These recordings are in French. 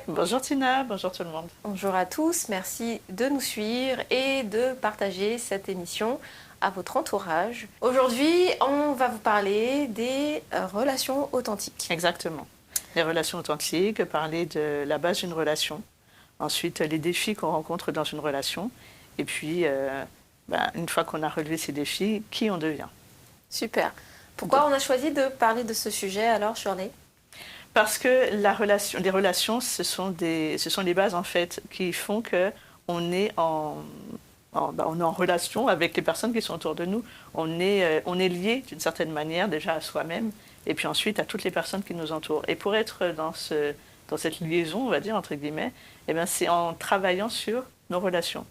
Bonjour Tina, bonjour tout le monde. Bonjour à tous, merci de nous suivre et de partager cette émission à votre entourage. Aujourd'hui, on va vous parler des relations authentiques. Exactement. Les relations authentiques, parler de la base d'une relation, ensuite les défis qu'on rencontre dans une relation, et puis une fois qu'on a relevé ces défis, qui on devient. Super. Pourquoi on a choisi de parler de ce sujet alors, Shirley ? Parce que les relations, ce sont les bases en fait qui font qu'on est on est en relation avec les personnes qui sont autour de nous. On est lié d'une certaine manière déjà à soi-même et puis ensuite à toutes les personnes qui nous entourent. Et pour être dans cette liaison, on va dire entre guillemets, c'est en travaillant sur nos relations.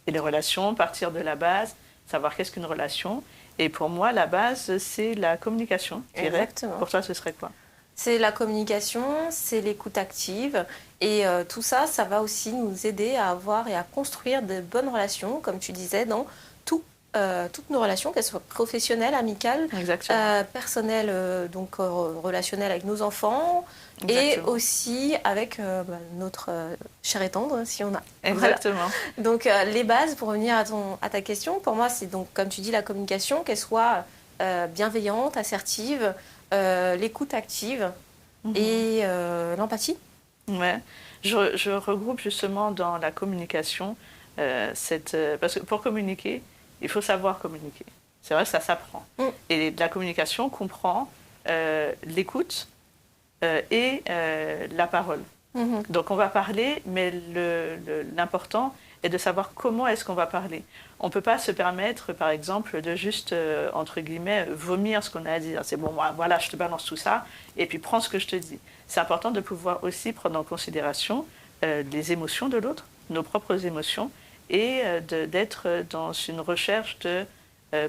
Et les relations, partir de la base, savoir qu'est-ce qu'une relation. Et pour moi, la base, c'est la communication. Exactement. Pour toi, ce serait quoi ? C'est la communication, c'est l'écoute active et tout ça, ça va aussi nous aider à avoir et à construire de bonnes relations, comme tu disais, dans toutes nos relations, qu'elles soient professionnelles, amicales, personnelles, relationnelles avec nos enfants. Exactement. Et aussi avec notre cher et tendre, si on a. Exactement. Voilà. Donc les bases, pour revenir à ta question, pour moi, c'est donc, comme tu dis, la communication, qu'elle soit bienveillante, assertive, l'écoute active et l'empathie. Ouais. Je regroupe justement dans la communication parce que pour communiquer, il faut savoir communiquer. C'est vrai que ça s'apprend. Et la communication comprend l'écoute et la parole. Donc on va parler, mais l'important est de savoir comment est-ce qu'on va parler. On ne peut pas se permettre, par exemple, de juste, entre guillemets, vomir ce qu'on a à dire. C'est bon, voilà, je te balance tout ça, et puis prends ce que je te dis. C'est important de pouvoir aussi prendre en considération les émotions de l'autre, nos propres émotions, et d'être dans une recherche de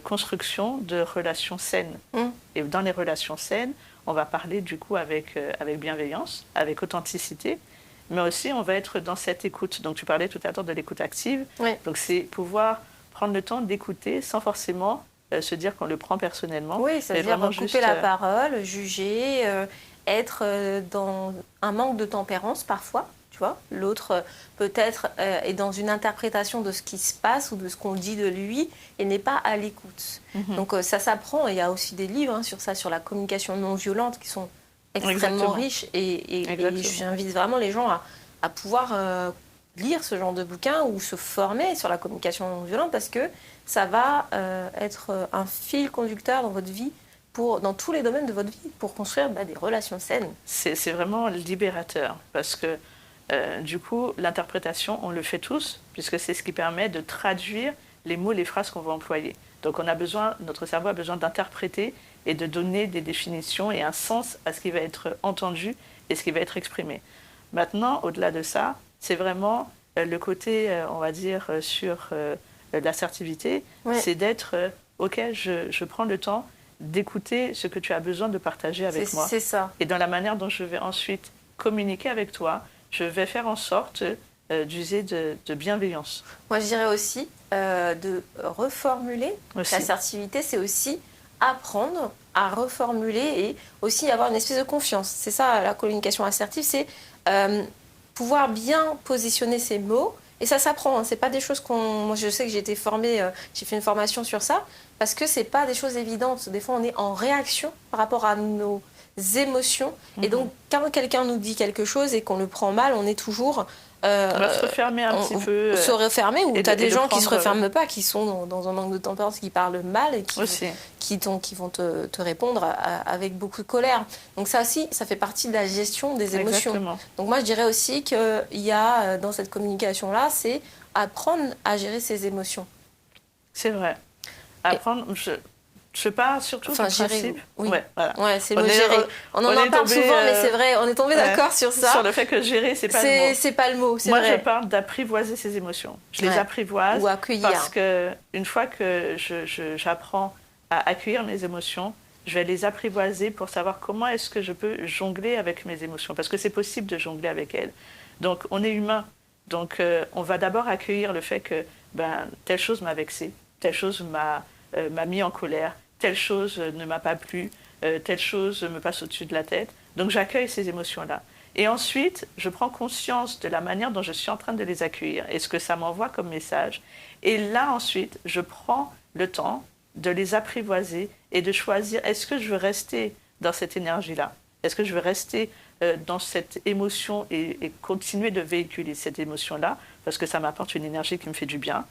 construction de relations saines. Et dans les relations saines, on va parler du coup avec bienveillance, avec authenticité, mais aussi on va être dans cette écoute. Donc tu parlais tout à l'heure de l'écoute active. Oui. Donc c'est pouvoir prendre le temps d'écouter sans forcément se dire qu'on le prend personnellement. Oui, c'est-à-dire couper la parole, juger, être dans un manque de tempérance parfois. Tu vois, l'autre peut-être est dans une interprétation de ce qui se passe ou de ce qu'on dit de lui et n'est pas à l'écoute. Donc ça s'apprend. Et il y a aussi des livres sur ça, sur la communication non violente qui sont extrêmement riches. Et j'invite vraiment les gens à pouvoir lire ce genre de bouquin ou se former sur la communication non violente parce que ça va être un fil conducteur dans votre vie, dans tous les domaines de votre vie, pour construire des relations saines. C'est vraiment libérateur parce que du coup, l'interprétation, on le fait tous, puisque c'est ce qui permet de traduire les mots, les phrases qu'on va employer. Donc notre cerveau a besoin d'interpréter et de donner des définitions et un sens à ce qui va être entendu et ce qui va être exprimé. Maintenant, au-delà de ça, c'est vraiment le côté, on va dire, sur l'assertivité, c'est d'être, ok, je prends le temps d'écouter ce que tu as besoin de partager avec moi. C'est ça. Et dans la manière dont je vais ensuite communiquer avec toi, je vais faire en sorte d'user de bienveillance. Moi, je dirais aussi de reformuler. L'assertivité, c'est aussi apprendre à reformuler et aussi avoir une espèce de confiance. C'est ça, la communication assertive, c'est pouvoir bien positionner ses mots. Et ça s'apprend, hein. C'est pas des choses moi, je sais que j'ai été formée, j'ai fait une formation sur ça, parce que c'est pas des choses évidentes. Des fois, on est en réaction par rapport à nos émotions. Et donc, quand quelqu'un nous dit quelque chose et qu'on le prend mal, on est toujours... on va se refermer un petit peu. Se refermer, ou tu as des gens qui ne se referment pas, qui sont dans un manque de tempérance, qui parlent mal et qui vont te répondre avec beaucoup de colère. Donc ça aussi, ça fait partie de la gestion des émotions. Exactement. Donc moi, je dirais aussi qu'il y a, dans cette communication-là, c'est apprendre à gérer ses émotions. C'est vrai. Apprendre... Je pars surtout du principe. Oui. Ouais, voilà. Ouais, c'est le mot gérer. On en parle souvent, mais c'est vrai, on est tombé d'accord sur ça. Sur le fait que gérer, c'est pas le mot. C'est pas le mot, c'est Moi, vrai. je parle d'apprivoiser ses émotions. Je les apprivoise. Ou accueillir. Parce qu'une fois que j'apprends à accueillir mes émotions, je vais les apprivoiser pour savoir comment est-ce que je peux jongler avec mes émotions. Parce que c'est possible de jongler avec elles. Donc, on est humain. Donc, on va d'abord accueillir le fait que telle chose m'a vexé, telle chose m'a mis en colère, telle chose ne m'a pas plu, telle chose me passe au-dessus de la tête. Donc j'accueille ces émotions-là. Et ensuite, je prends conscience de la manière dont je suis en train de les accueillir et ce que ça m'envoie comme message. Et là, ensuite, je prends le temps de les apprivoiser et de choisir, est-ce que je veux rester dans cette énergie-là? Est-ce que je veux rester dans cette émotion et continuer de véhiculer cette émotion-là parce que ça m'apporte une énergie qui me fait du bien,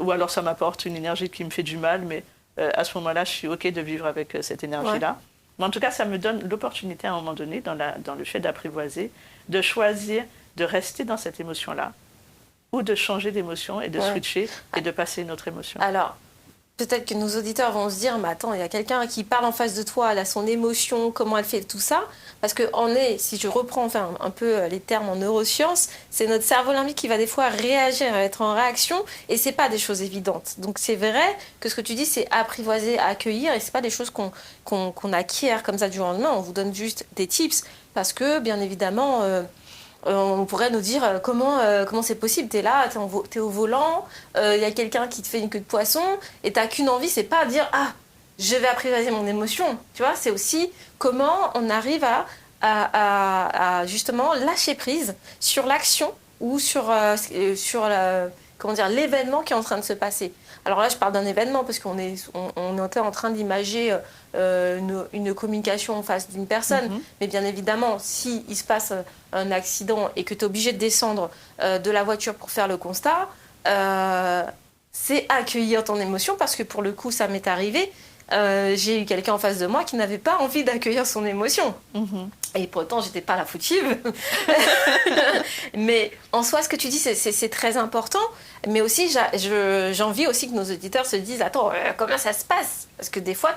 ou alors ça m'apporte une énergie qui me fait du mal, mais à ce moment-là, je suis OK de vivre avec cette énergie-là. Ouais. Mais en tout cas, ça me donne l'opportunité à un moment donné, dans le fait d'apprivoiser, de choisir de rester dans cette émotion-là ou de changer d'émotion et de switcher et de passer une autre émotion. Alors, peut-être que nos auditeurs vont se dire, mais attends, il y a quelqu'un qui parle en face de toi, elle a son émotion, comment elle fait tout ça. Parce qu'on est, si je reprends un peu les termes en neurosciences, c'est notre cerveau limbique qui va des fois réagir, être en réaction, et c'est pas des choses évidentes. Donc c'est vrai que ce que tu dis, c'est apprivoiser, accueillir, et c'est pas des choses qu'on acquiert comme ça du lendemain. On vous donne juste des tips, parce que bien évidemment... on pourrait nous dire comment c'est possible, t'es là, t'es au volant, y a quelqu'un qui te fait une queue de poisson et t'as qu'une envie, c'est pas dire ah je vais apprivoiser mon émotion, tu vois, c'est aussi comment on arrive à justement lâcher prise sur l'action ou sur l'événement qui est en train de se passer. Alors là, je parle d'un événement parce qu'on est en train d'imager une communication en face d'une personne. Mm-hmm. Mais bien évidemment, s'il se passe un accident et que tu es obligé de descendre de la voiture pour faire le constat, c'est accueillir ton émotion parce que pour le coup, ça m'est arrivé. J'ai eu quelqu'un en face de moi qui n'avait pas envie d'accueillir son émotion. Mm-hmm. Et pourtant, j'étais pas la foutive. Mais en soi, ce que tu dis, c'est très important. Mais aussi, j'ai envie aussi que nos auditeurs se disent « Attends, comment ça se passe ?» Parce que des fois,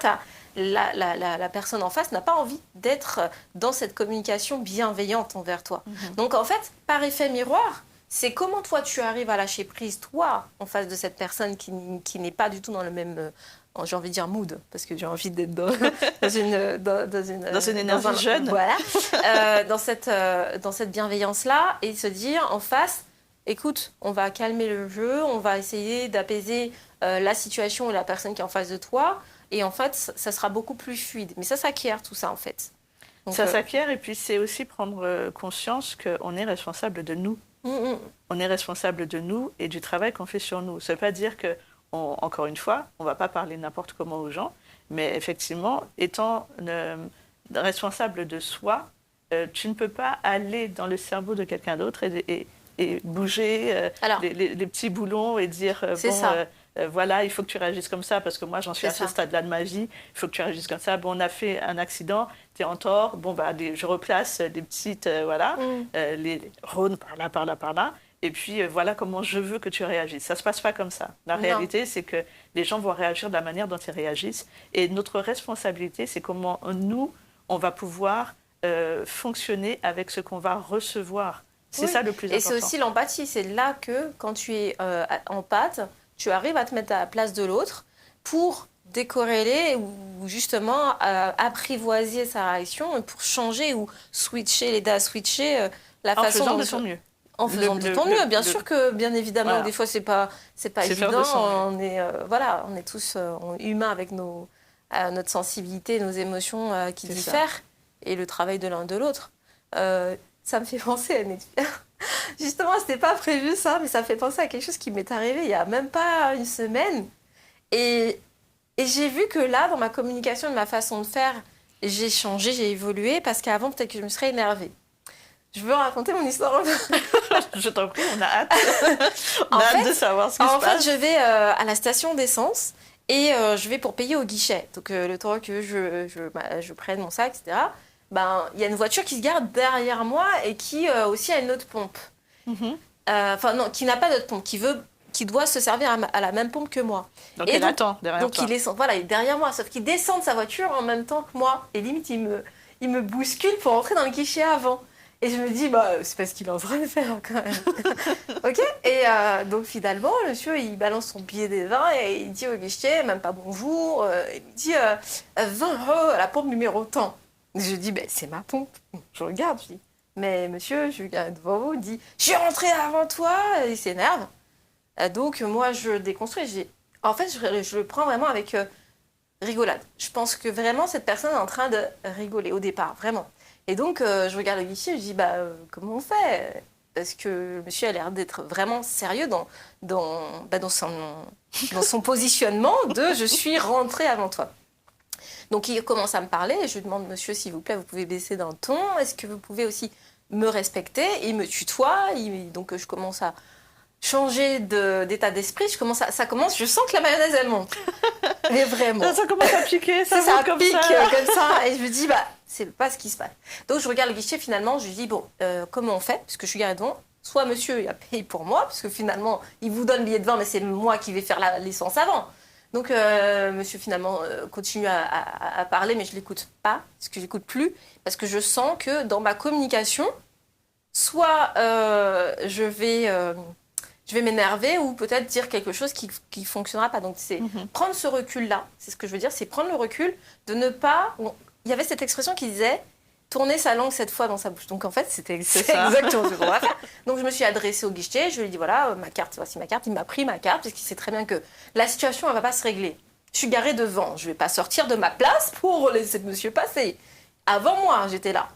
la personne en face n'a pas envie d'être dans cette communication bienveillante envers toi. Mm-hmm. Donc, en fait, par effet miroir, c'est comment toi, tu arrives à lâcher prise, toi, en face de cette personne qui n'est pas du tout dans le même... j'ai envie de dire mood, parce que j'ai envie d'être dans une énergie jeune. Voilà. Dans cette bienveillance-là, et se dire en face, écoute, on va calmer le jeu, on va essayer d'apaiser la situation et la personne qui est en face de toi, et en fait, ça sera beaucoup plus fluide. Mais ça s'acquiert, tout ça, en fait. Donc, ça s'acquiert, et puis c'est aussi prendre conscience qu'on est responsable de nous. Mm-hmm. On est responsable de nous et du travail qu'on fait sur nous. Ça ne veut pas dire que encore une fois, on ne va pas parler n'importe comment aux gens, mais effectivement, étant responsable de soi, tu ne peux pas aller dans le cerveau de quelqu'un d'autre et bouger les petits boulons et dire voilà, il faut que tu réagisses comme ça parce que moi, j'en suis à ce stade-là de ma vie, il faut que tu réagisses comme ça. Bon, on a fait un accident, tu es en tort, bon, je replace des petites, les rônes par là. Et puis, voilà comment je veux que tu réagisses. Ça ne se passe pas comme ça. La réalité, c'est que les gens vont réagir de la manière dont ils réagissent. Et notre responsabilité, c'est comment nous, on va pouvoir fonctionner avec ce qu'on va recevoir. C'est ça le plus important. Et c'est aussi l'empathie. C'est là que, quand tu es empathe, tu arrives à te mettre à la place de l'autre pour décorréler ou justement apprivoiser sa réaction pour changer ou l'aider à switcher la façon faisant de son mieux. En faisant de ton mieux, bien sûr que, bien évidemment, voilà. Des fois, c'est pas évident. On est tous humains avec notre sensibilité, nos émotions qui diffèrent, et le travail de l'un de l'autre. Ça me fait penser à une expérience. Justement, c'était pas prévu ça, mais ça me fait penser à quelque chose qui m'est arrivé il y a même pas une semaine. Et j'ai vu que là, dans ma communication, de ma façon de faire, j'ai changé, j'ai évolué, parce qu'avant, peut-être que je me serais énervée. Je veux raconter mon histoire. Je t'en prie, on a hâte. On a hâte de savoir ce qui se passe. En fait, je vais à la station d'essence et je vais pour payer au guichet. Donc, le temps que je prenne mon sac, etc., il y a une voiture qui se garde derrière moi et qui aussi a une autre pompe. Mm-hmm. Non, qui n'a pas d'autre pompe, qui doit se servir à la même pompe que moi. Donc, elle attend derrière toi. Donc, il est derrière moi, sauf qu'il descend de sa voiture en même temps que moi. Et limite, il me bouscule pour entrer dans le guichet avant. Et je me dis, c'est parce qu'il est en train de le faire quand même. OK. Et donc finalement, le monsieur, il balance son billet des 20 et il dit au guichet, même pas bonjour, il me dit 20 € à la pompe numéro tant. Et je dis, c'est ma pompe. Je regarde, je dis, mais monsieur, je regarde devant vous, il dit, je suis rentré avant toi. Et il s'énerve. Donc moi, je déconstruis. En fait, je le prends vraiment avec rigolade. Je pense que vraiment, cette personne est en train de rigoler au départ, vraiment. Et donc, je regarde le guichet, je dis, comment on fait? Parce que le monsieur a l'air d'être vraiment sérieux dans son positionnement de « je suis rentrée avant toi ». Donc, il commence à me parler et je lui demande « monsieur, s'il vous plaît, vous pouvez baisser d'un ton? Est-ce que vous pouvez aussi me respecter ?» Il me tutoie, donc je commence à changer d'état d'esprit. Je sens que la mayonnaise, elle monte. Mais vraiment. Ça commence à piquer, ça pique comme ça. Et je me dis, c'est pas ce qui se passe. Donc, je regarde le guichet, finalement, je lui dis, comment on fait? Parce que je suis garée devant. Soit monsieur, il a payé pour moi, parce que finalement, il vous donne le billet de vin, mais c'est moi qui vais faire l'essence avant. Donc, monsieur, finalement, continue à parler, mais je l'écoute pas, parce que je l'écoute plus, parce que je sens que dans ma communication, soit je vais m'énerver ou peut-être dire quelque chose qui fonctionnera pas. Donc, c'est prendre ce recul-là, c'est ce que je veux dire, c'est prendre le recul de ne pas... Il y avait cette expression qui disait tourner sa langue 7 fois dans sa bouche. Donc, en fait, c'est exactement ce qu'on va faire. Donc, je me suis adressée au guichet, je lui ai dit, voilà, ma carte, voici ma carte. Il m'a pris ma carte, parce qu'il sait très bien que la situation, elle va pas se régler. Je suis garée devant, je vais pas sortir de ma place pour laisser le monsieur passer. Avant moi, j'étais là.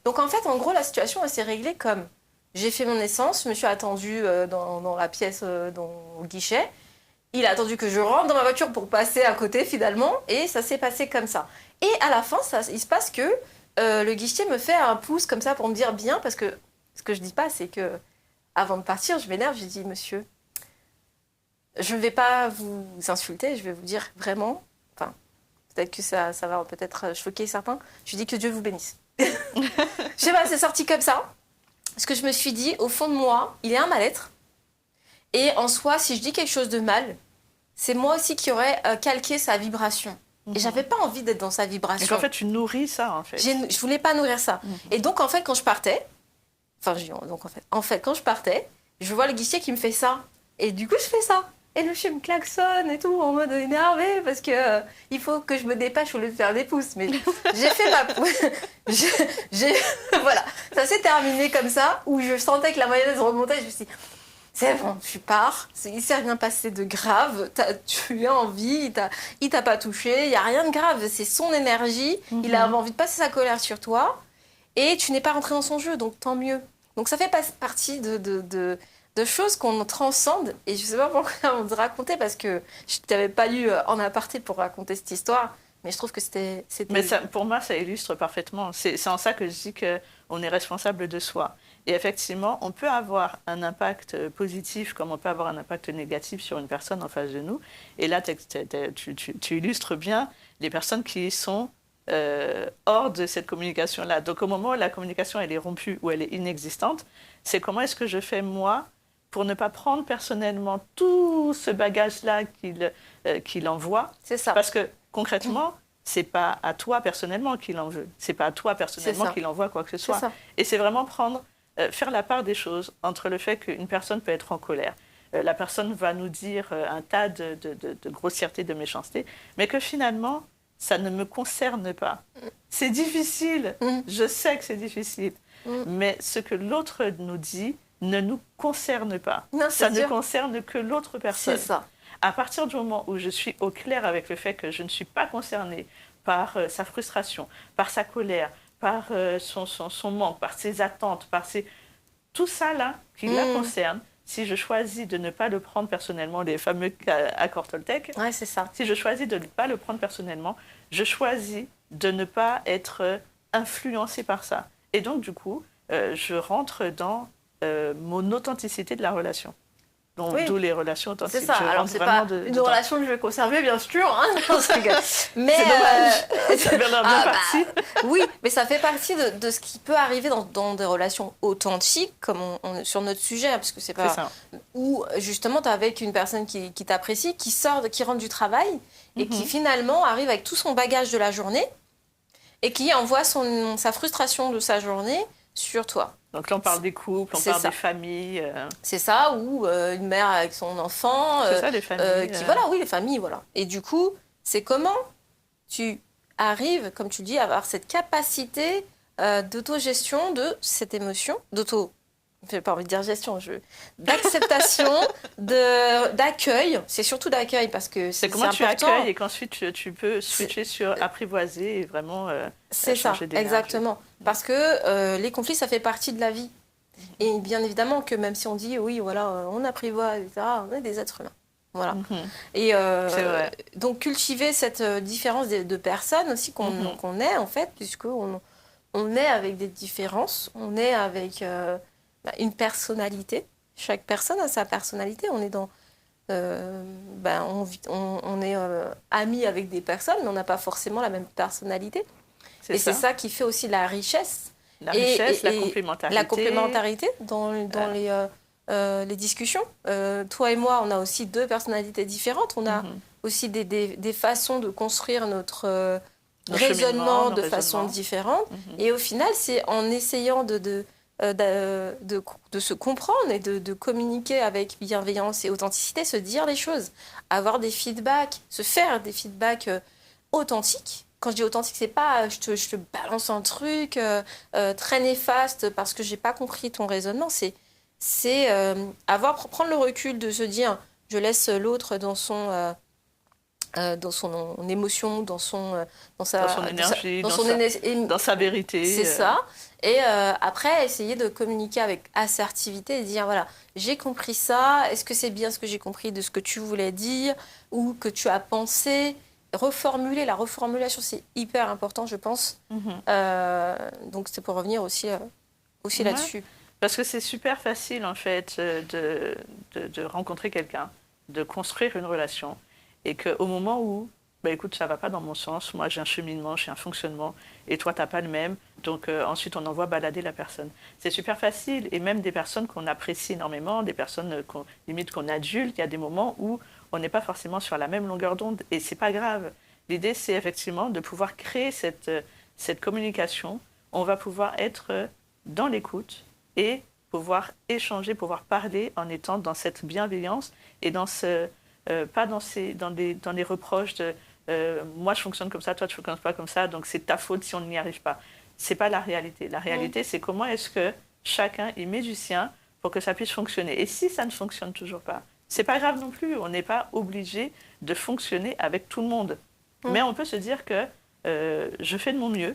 Donc, en fait, en gros, la situation, elle s'est réglée comme... J'ai fait mon essence, je me suis attendue dans la pièce, dans le guichet. Il a attendu que je rentre dans ma voiture pour passer à côté, finalement. Et ça s'est passé comme ça. Et à la fin, il se passe que le guichet me fait un pouce comme ça pour me dire bien. Parce que ce que je dis pas, c'est que avant de partir, je m'énerve. J'ai dit, monsieur, je ne vais pas vous insulter. Je vais vous dire vraiment... Enfin, peut-être que ça va peut-être choquer certains. Je dis que Dieu vous bénisse. Je sais pas, c'est sorti comme ça. Parce que je me suis dit, au fond de moi, il y a un mal-être. Et en soi, si je dis quelque chose de mal, c'est moi aussi qui aurais calqué sa vibration. Et j'avais pas envie d'être dans sa vibration. Donc en fait, tu nourris ça, en fait. Je voulais pas nourrir ça. Et donc, en fait, quand je partais... quand je partais, je vois le guichet qui me fait ça. Et du coup, je fais ça. Et le monsieur me klaxonne et tout, en mode énervé, parce que il faut que je me dépêche au lieu de faire des pouces. Mais j'ai fait ma pouce. Voilà, ça s'est terminé comme ça, où je sentais que la mayonnaise remontait. Je me suis dit, c'est bon, tu pars. Il s'est rien passé de grave. Tu as envie, il t'a pas touché. Il y a rien de grave. C'est son énergie. Il a envie de passer sa colère sur toi. Et tu n'es pas rentré dans son jeu, donc tant mieux. Donc ça fait partie de choses qu'on transcende. Et je ne sais pas pourquoi on te racontait, parce que je ne t'avais pas lu en aparté pour raconter cette histoire. Mais je trouve que c'était... Mais ça, pour moi, ça illustre parfaitement. C'est en ça que je dis qu'on est responsable de soi. Et effectivement, on peut avoir un impact positif comme on peut avoir un impact négatif sur une personne en face de nous. Et là, tu illustres bien les personnes qui sont hors de cette communication-là. Donc au moment où la communication elle est rompue ou elle est inexistante, c'est comment est-ce que je fais moi pour ne pas prendre personnellement tout ce bagage-là qu'il envoie. C'est ça. Parce que concrètement, c'est pas à toi personnellement qu'il en veut. C'est pas à toi personnellement qu'il envoie quoi que ce soit. Et c'est vraiment faire la part des choses entre le fait qu'une personne peut être en colère. La personne va nous dire un tas de grossièreté, de méchanceté, mais que finalement, ça ne me concerne pas. C'est difficile, je sais que c'est difficile, mais ce que l'autre nous dit ne nous concerne pas. Non, ça ne concerne que l'autre personne. C'est ça. À partir du moment où je suis au clair avec le fait que je ne suis pas concernée par sa frustration, par sa colère, par son manque, par ses attentes, tout ça là qui la concerne, si je choisis de ne pas le prendre personnellement, les fameux accords Toltec, ouais, c'est ça. Si je choisis de ne pas le prendre personnellement, je choisis de ne pas être influencée par ça. Et donc, du coup, je rentre dans mon authenticité de la relation. Donc, d'où les relations authentiques. C'est ça. Alors, c'est pas une relation que je vais conserver, bien sûr. Hein, mais c'est dommage. Ça bien parti. Oui, mais ça fait partie de ce qui peut arriver dans des relations authentiques, comme sur notre sujet, hein, parce que c'est pas... Où, justement, tu es avec une personne qui t'apprécie, qui rentre du travail, et qui, finalement, arrive avec tout son bagage de la journée, et qui envoie sa frustration de sa journée sur toi. Donc là, on parle des couples, on parle des familles. C'est ça, ou une mère avec son enfant. C'est ça, les familles. Voilà, oui, les familles, voilà. Et du coup, c'est comment tu arrives, comme tu dis, à avoir cette capacité d'autogestion de cette émotion, j'ai pas envie de dire gestion, d'acceptation, d'accueil. C'est surtout d'accueil parce que c'est comment tu important. accueilles et qu'ensuite tu peux switcher sur apprivoiser et vraiment c'est ça, changer d'énergie. Exactement. Parce que les conflits, ça fait partie de la vie. Et bien évidemment que même si on dit oui, voilà, on apprivoise, etc., on est des êtres humains. Voilà. Et donc cultiver cette différence de personnes aussi qu'on est en fait, puisqu'on est avec des différences, on est avec une personnalité. Chaque personne a sa personnalité. On est dans, on est amis avec des personnes, mais on n'a pas forcément la même personnalité. C'est ça qui fait aussi la richesse. La richesse, la complémentarité. La complémentarité dans les discussions. Toi et moi, on a aussi 2 personnalités différentes. On a aussi des façons de construire notre raisonnement de façon différente. Et au final, c'est en essayant de se comprendre et de communiquer avec bienveillance et authenticité, se dire les choses, avoir des feedbacks, se faire des feedbacks authentiques. Quand je dis authentique, c'est pas je te balance un truc très néfaste parce que j'ai pas compris ton raisonnement. C'est prendre le recul de se dire je laisse l'autre dans son émotion, dans sa énergie, dans sa vérité. C'est ça. Et après, essayer de communiquer avec assertivité et dire voilà, j'ai compris ça. Est-ce que c'est bien ce que j'ai compris de ce que tu voulais dire ou que tu as pensé? Reformuler, la reformulation, c'est hyper important, je pense. Donc, c'est pour revenir aussi là-dessus. Parce que c'est super facile, en fait, de rencontrer quelqu'un, de construire une relation, et qu'au moment où, écoute, ça ne va pas dans mon sens, moi j'ai un cheminement, j'ai un fonctionnement, et toi, tu n'as pas le même, donc ensuite on envoie balader la personne. C'est super facile, et même des personnes qu'on apprécie énormément, des personnes limite qu'on adulte, il y a des moments où on n'est pas forcément sur la même longueur d'onde, et c'est pas grave. L'idée, c'est effectivement de pouvoir créer cette communication. On va pouvoir être dans l'écoute et pouvoir échanger, pouvoir parler en étant dans cette bienveillance et dans pas dans les reproches de moi je fonctionne comme ça, toi tu fonctionnes pas comme ça, donc c'est ta faute si on n'y arrive pas. C'est pas la réalité. La réalité, c'est comment est-ce que chacun y met du sien pour que ça puisse fonctionner. Et si ça ne fonctionne toujours pas, c'est pas grave non plus, on n'est pas obligé de fonctionner avec tout le monde. Mais on peut se dire que je fais de mon mieux.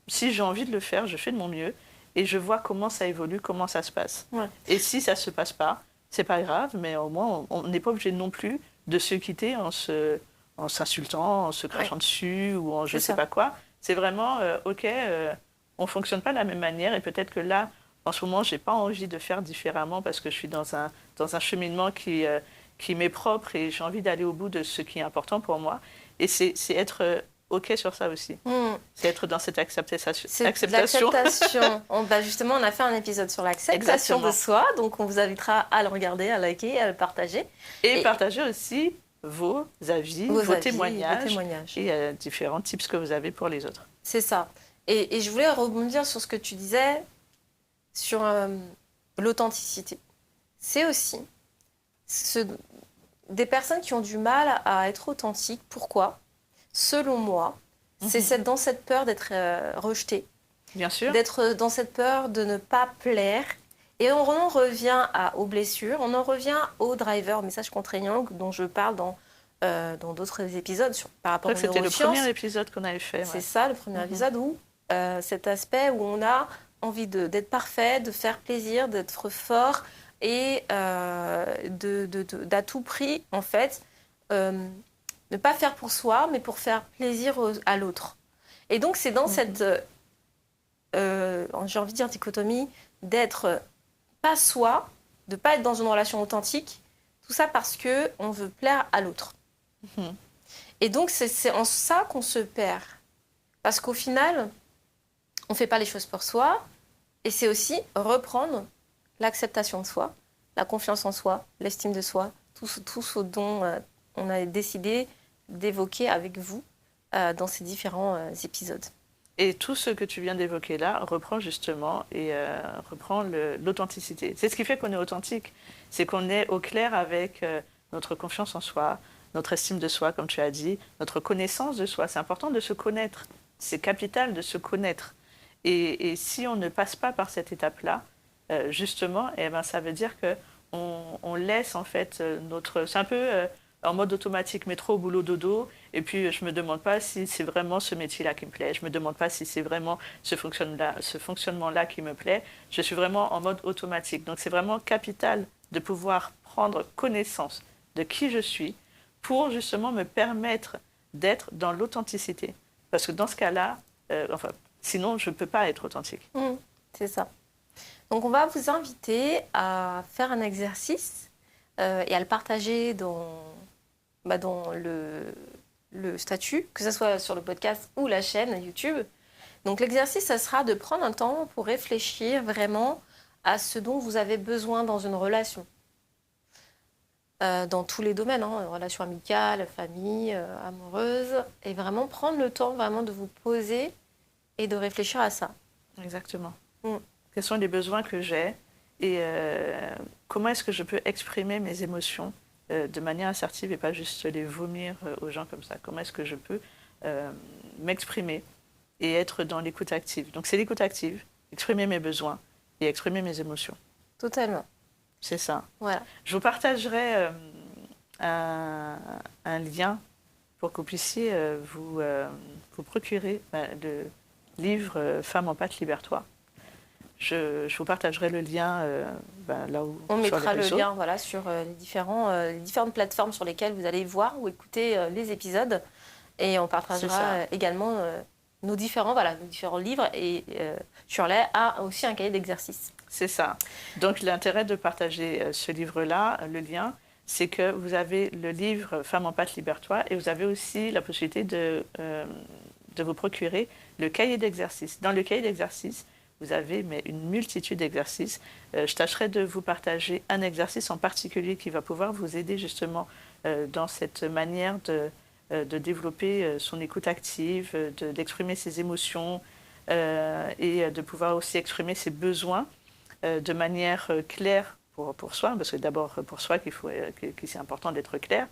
Si j'ai envie de le faire, je fais de mon mieux. Et je vois comment ça évolue, comment ça se passe. Et si ça ne se passe pas, c'est pas grave, mais au moins, on n'est pas obligé non plus de se quitter en s'insultant, en se crachant dessus ou en je ne sais pas quoi. C'est vraiment, OK, on ne fonctionne pas de la même manière et peut-être que là, en ce moment, je n'ai pas envie de faire différemment parce que je suis dans un cheminement qui m'est propre et j'ai envie d'aller au bout de ce qui est important pour moi. Et c'est être OK sur ça aussi. C'est être dans cette acceptation. L'acceptation. Justement, on a fait un épisode sur l'acceptation de soi, donc on vous invitera à le regarder, à liker, à le partager. Et partager aussi vos avis, vos témoignages et différents tips que vous avez pour les autres. C'est ça. Et je voulais rebondir sur ce que tu disais sur l'authenticité. C'est aussi des personnes qui ont du mal à être authentiques. Pourquoi ? Selon moi, c'est dans cette peur d'être rejeté. Bien sûr. D'être dans cette peur de ne pas plaire. Et on en revient aux blessures, on en revient au driver, message contraignant, dont je parle dans d'autres épisodes par rapport aux neurosciences. C'était le premier épisode qu'on avait fait. C'est ça, le premier épisode où cet aspect où on a envie d'être parfait, de faire plaisir, d'être fort et d'à tout prix, en fait, ne pas faire pour soi, mais pour faire plaisir à l'autre. Et donc, c'est dans cette, j'ai envie de dire, dichotomie, d'être pas soi, de pas être dans une relation authentique, tout ça parce qu'on veut plaire à l'autre. Et donc, c'est en ça qu'on se perd. Parce qu'au final, on ne fait pas les choses pour soi, et c'est aussi reprendre l'acceptation de soi, la confiance en soi, l'estime de soi, tout ce dont on a décidé d'évoquer avec vous dans ces différents épisodes. Et tout ce que tu viens d'évoquer là reprend justement reprend l'authenticité. C'est ce qui fait qu'on est authentique. C'est qu'on est au clair avec notre confiance en soi, notre estime de soi, comme tu as dit, notre connaissance de soi. C'est important de se connaître. C'est capital de se connaître. Et si on ne passe pas par cette étape-là, justement, eh ben, ça veut dire qu'on laisse en fait notre... C'est un peu en mode automatique, métro, boulot, dodo, et puis je ne me demande pas si c'est vraiment ce métier-là qui me plaît, je ne me demande pas si c'est vraiment ce fonctionnement-là qui me plaît, je suis vraiment en mode automatique. Donc c'est vraiment capital de pouvoir prendre connaissance de qui je suis pour justement me permettre d'être dans l'authenticité. Parce que dans ce cas-là, sinon je ne peux pas être authentique. C'est ça. Donc on va vous inviter à faire un exercice et à le partager dans le statut, que ce soit sur le podcast ou la chaîne YouTube. Donc l'exercice, ça sera de prendre un temps pour réfléchir vraiment à ce dont vous avez besoin dans une relation. Dans tous les domaines, relations amicales, famille, amoureuse, et vraiment prendre le temps vraiment de vous poser et de réfléchir à ça. Exactement. Quels sont les besoins que j'ai et comment est-ce que je peux exprimer mes émotions de manière assertive et pas juste les vomir aux gens comme ça. Comment est-ce que je peux m'exprimer et être dans l'écoute active. Donc c'est l'écoute active, exprimer mes besoins et exprimer mes émotions. Totalement. C'est ça. Voilà. Je vous partagerai un lien pour que vous puissiez vous procurer le livre « Femme en pâte, libère-toi ». Je vous partagerai le lien là où on sur mettra les réseaux. le lien sur les différentes plateformes sur lesquelles vous allez voir ou écouter les épisodes. Et on partagera également nos différents livres. Et Shirley a aussi un cahier d'exercice. C'est ça. Donc l'intérêt de partager ce livre-là, le lien, c'est que vous avez le livre « Femme en pâte, libère-toi » et vous avez aussi la possibilité de vous procurer le cahier d'exercice. Dans le cahier d'exercice, vous avez une multitude d'exercices. Je tâcherai de vous partager un exercice en particulier qui va pouvoir vous aider justement dans cette manière de développer son écoute active, d'exprimer ses émotions et de pouvoir aussi exprimer ses besoins de manière claire pour soi, parce que d'abord pour soi que c'est important d'être clair.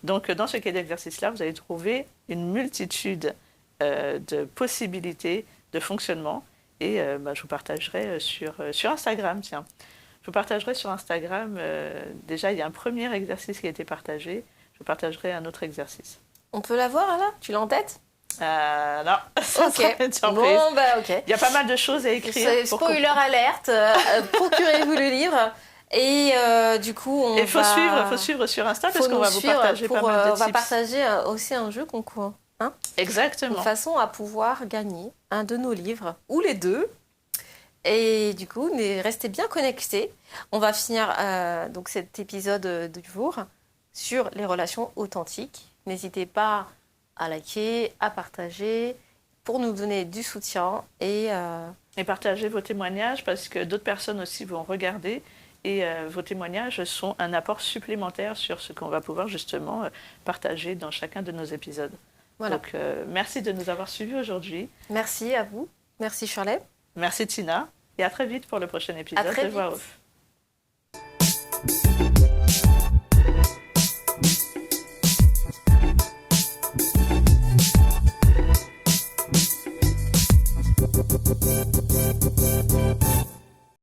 Donc dans ce cahier d'exercice-là, vous allez trouver une multitude de possibilités de fonctionnement. Et je vous partagerai sur Instagram, tiens. Je vous partagerai sur Instagram, déjà il y a un premier exercice qui a été partagé, je vous partagerai un autre exercice. On peut la voir là? Tu l'as en tête? Non, ça sera une surprise. Bon, ok. Il y a pas mal de choses à écrire. Spoiler alerte, procurez-vous le livre. Et du coup, il faut suivre sur Insta parce qu'on va vous partager pas mal de tips. On va partager aussi un jeu concours. Exactement. De façon à pouvoir gagner un de nos livres, ou les deux. Et du coup, restez bien connectés. On va finir donc cet épisode du jour sur les relations authentiques. N'hésitez pas à liker, à partager pour nous donner du soutien. Et partager vos témoignages parce que d'autres personnes aussi vont regarder. Et vos témoignages sont un apport supplémentaire sur ce qu'on va pouvoir justement partager dans chacun de nos épisodes. Voilà. Donc, merci de nous avoir suivis aujourd'hui. Merci à vous. Merci Shirley. Merci Tina. Et à très vite pour le prochain épisode de Voix Off.